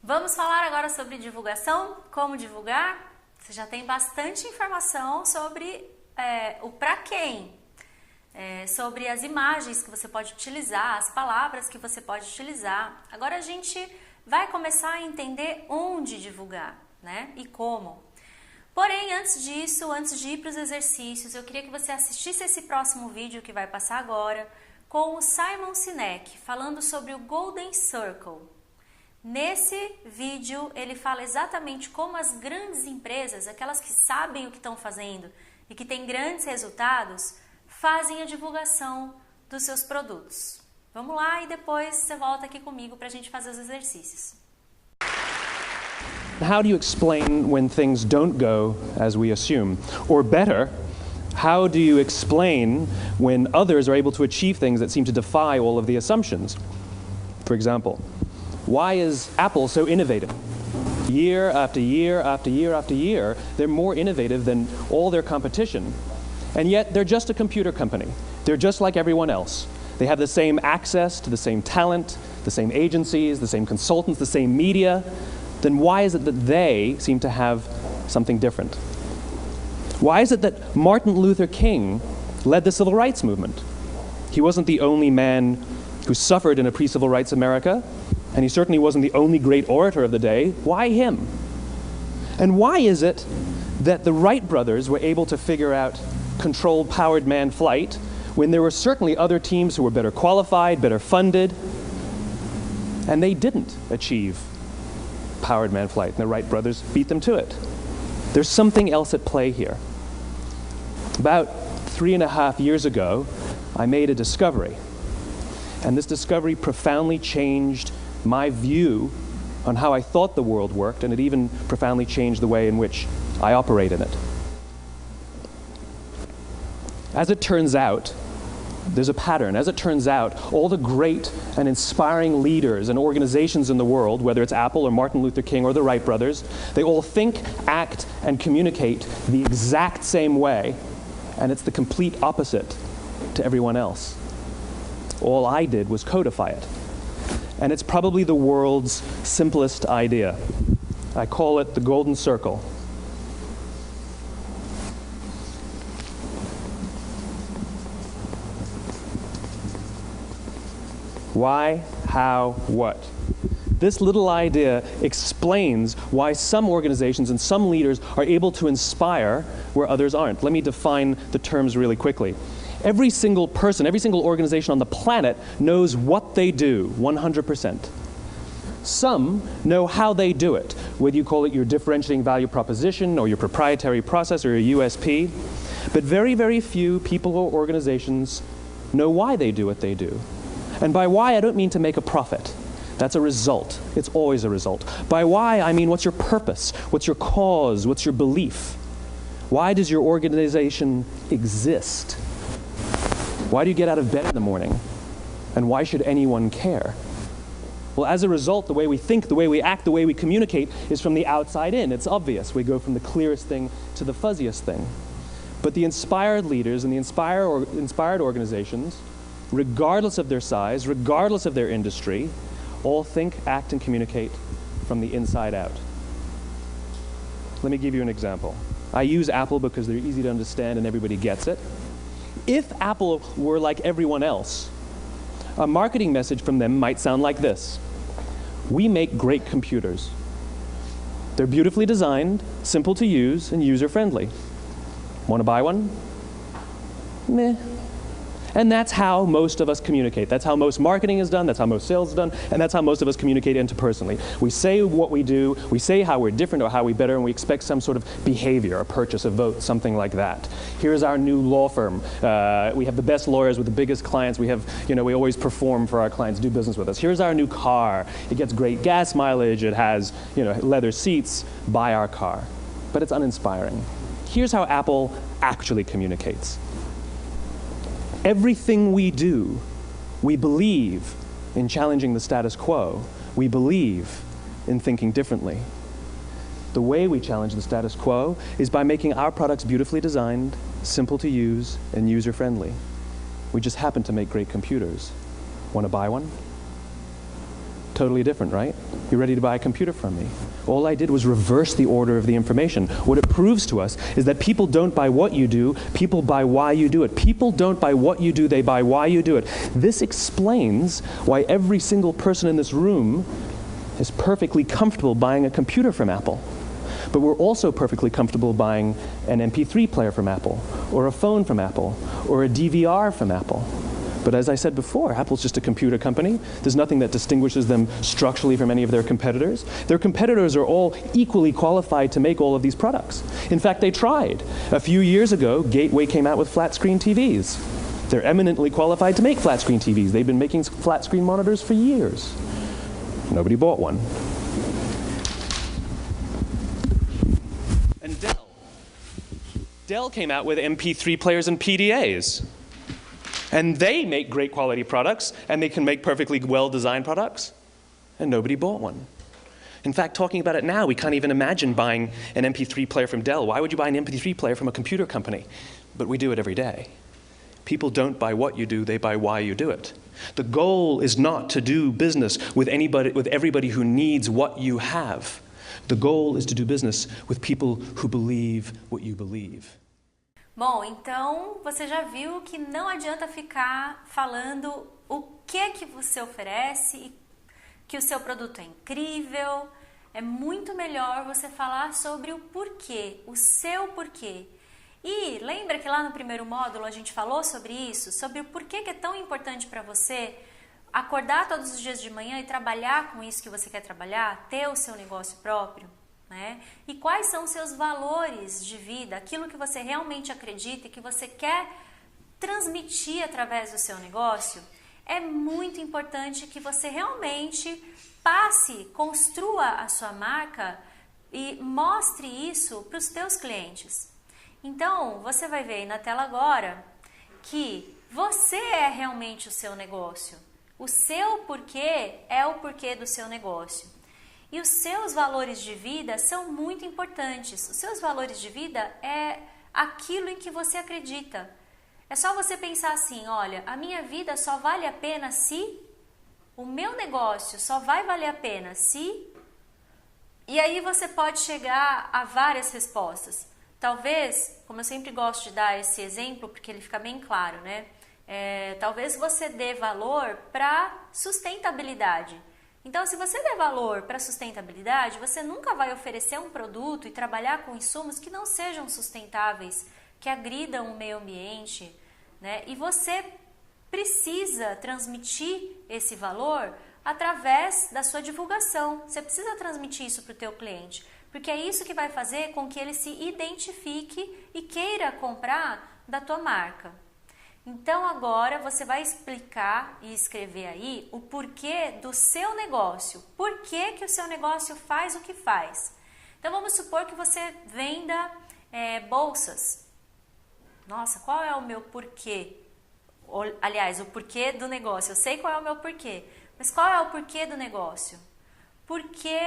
Vamos falar agora sobre divulgação, como divulgar. Você já tem bastante informação sobre o para quem, sobre as imagens que você pode utilizar, as palavras que você pode utilizar. Agora a gente vai começar a entender onde divulgar, né? E como. Porém, antes disso, antes de ir para os exercícios, eu queria que você assistisse esse próximo vídeo que vai passar agora com o Simon Sinek, falando sobre o Golden Circle. Nesse vídeo, ele fala exatamente como as grandes empresas, aquelas que sabem o que estão fazendo e que têm grandes resultados, fazem a divulgação dos seus produtos. Vamos lá e depois você volta aqui comigo para a gente fazer os exercícios. How do you explain when things don't go as we assume? Or better, how do you explain when others are able to achieve things that seem to defy all of the assumptions? For example, why is Apple so innovative? Year after year after year after year, they're more innovative than all their competition. And yet, they're just a computer company. They're just like everyone else. They have the same access to the same talent, the same agencies, the same consultants, the same media. Then why is it that they seem to have something different? Why is it that Martin Luther King led the civil rights movement? He wasn't the only man who suffered in a pre-civil rights America, and he certainly wasn't the only great orator of the day. Why him? And why is it that the Wright brothers were able to figure out controlled powered manned flight when there were certainly other teams who were better qualified, better funded, and they didn't achieve powered manned flight, and the Wright brothers beat them to it? There's something else at play here. About 3.5 years ago, I made a discovery, and this discovery profoundly changed my view on how I thought the world worked, and it even profoundly changed the way in which I operate in it. As it turns out, there's a pattern. As it turns out, all the great and inspiring leaders and organizations in the world, whether it's Apple or Martin Luther King or the Wright brothers, they all think, act, and communicate the exact same way, and it's the complete opposite to everyone else. All I did was codify it. And it's probably the world's simplest idea. I call it the Golden Circle. Why, how, what? This little idea explains why some organizations and some leaders are able to inspire where others aren't. Let me define the terms really quickly. Every single person, every single organization on the planet knows what they do, 100%. Some know how they do it, whether you call it your differentiating value proposition or your proprietary process or your USP. But very, very few people or organizations know why they do what they do. And by why, I don't mean to make a profit. That's a result. It's always a result. By why, I mean what's your purpose? What's your cause? What's your belief? Why does your organization exist? Why do you get out of bed in the morning? And why should anyone care? Well, as a result, the way we think, the way we act, the way we communicate is from the outside in. It's obvious. We go from the clearest thing to the fuzziest thing. But the inspired leaders and the inspired organizations, regardless of their size, regardless of their industry, all think, act, and communicate from the inside out. Let me give you an example. I use Apple because they're easy to understand and everybody gets it. If Apple were like everyone else, a marketing message from them might sound like this. We make great computers. They're beautifully designed, simple to use, and user-friendly. Want to buy one? Meh. And that's how most of us communicate. That's how most marketing is done, that's how most sales is done, and that's how most of us communicate interpersonally. We say what we do, we say how we're different or how we're better, and we expect some sort of behavior, a purchase, a vote, something like that. Here's our new law firm. We have the best lawyers with the biggest clients. We have, we always perform for our clients, do business with us. Here's our new car. It gets great gas mileage. It has, leather seats. Buy our car. But it's uninspiring. Here's how Apple actually communicates. Everything we do, we believe in challenging the status quo. We believe in thinking differently. The way we challenge the status quo is by making our products beautifully designed, simple to use, and user-friendly. We just happen to make great computers. Want to buy one? Totally different, right? You're ready to buy a computer from me. All I did was reverse the order of the information. What it proves to us is that people don't buy what you do, people buy why you do it. People don't buy what you do, they buy why you do it. This explains why every single person in this room is perfectly comfortable buying a computer from Apple. But we're also perfectly comfortable buying an MP3 player from Apple, or a phone from Apple, or a DVR from Apple. But as I said before, Apple's just a computer company. There's nothing that distinguishes them structurally from any of their competitors. Their competitors are all equally qualified to make all of these products. In fact, they tried. A few years ago, Gateway came out with flat-screen TVs. They're eminently qualified to make flat-screen TVs. They've been making flat-screen monitors for years. Nobody bought one. And Dell came out with MP3 players and PDAs. And they make great quality products, and they can make perfectly well-designed products, and nobody bought one. In fact, talking about it now, we can't even imagine buying an MP3 player from Dell. Why would you buy an MP3 player from a computer company? But we do it every day. People don't buy what you do, they buy why you do it. The goal is not to do business with everybody who needs what you have. The goal is to do business with people who believe what you believe. Bom, então você já viu que não adianta ficar falando o que você oferece e que o seu produto é incrível. É muito melhor você falar sobre o porquê, o seu porquê. E lembra que lá no primeiro módulo a gente falou sobre isso, sobre o porquê que é tão importante para você acordar todos os dias de manhã e trabalhar com isso que você quer trabalhar, ter o seu negócio próprio? Né? E quais são os seus valores de vida, aquilo que você realmente acredita e que você quer transmitir através do seu negócio? É muito importante que você realmente passe, construa a sua marca e mostre isso para os teus clientes. Então, você vai ver aí na tela agora que você é realmente o seu negócio. O seu porquê é o porquê do seu negócio. E os seus valores de vida são muito importantes. Os seus valores de vida é aquilo em que você acredita. É só você pensar assim, olha, a minha vida só vale a pena se, o meu negócio só vai valer a pena se... E aí você pode chegar a várias respostas. Talvez, como eu sempre gosto de dar esse exemplo, porque ele fica bem claro, né? Talvez você dê valor para sustentabilidade. Então, se você der valor para sustentabilidade, você nunca vai oferecer um produto e trabalhar com insumos que não sejam sustentáveis, que agridam o meio ambiente, né? E você precisa transmitir esse valor através da sua divulgação. Você precisa transmitir isso para o teu cliente, porque é isso que vai fazer com que ele se identifique e queira comprar da tua marca. Então agora você vai explicar e escrever aí o porquê do seu negócio. Por que o seu negócio faz o que faz? Então vamos supor que você venda bolsas. Nossa, qual é o meu porquê? Aliás, o porquê do negócio. Eu sei qual é o meu porquê, mas qual é o porquê do negócio? Porque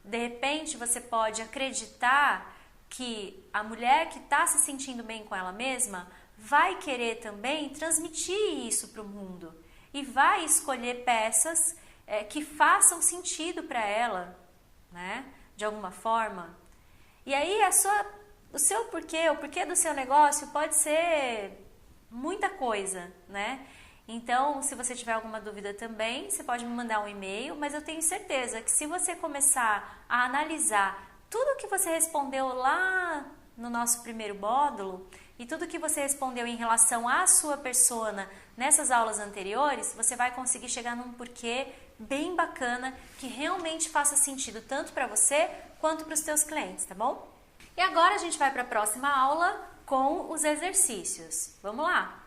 de repente você pode acreditar que a mulher que está se sentindo bem com ela mesma vai querer também transmitir isso para o mundo e vai escolher peças que façam sentido para ela, né? De alguma forma. E aí o seu porquê, o porquê do seu negócio pode ser muita coisa, né? Então, se você tiver alguma dúvida também, você pode me mandar um e-mail, mas eu tenho certeza que se você começar a analisar tudo que você respondeu lá no nosso primeiro módulo e tudo que você respondeu em relação à sua persona nessas aulas anteriores, você vai conseguir chegar num porquê bem bacana que realmente faça sentido tanto para você quanto para os teus clientes, tá bom? E agora a gente vai para a próxima aula com os exercícios. Vamos lá!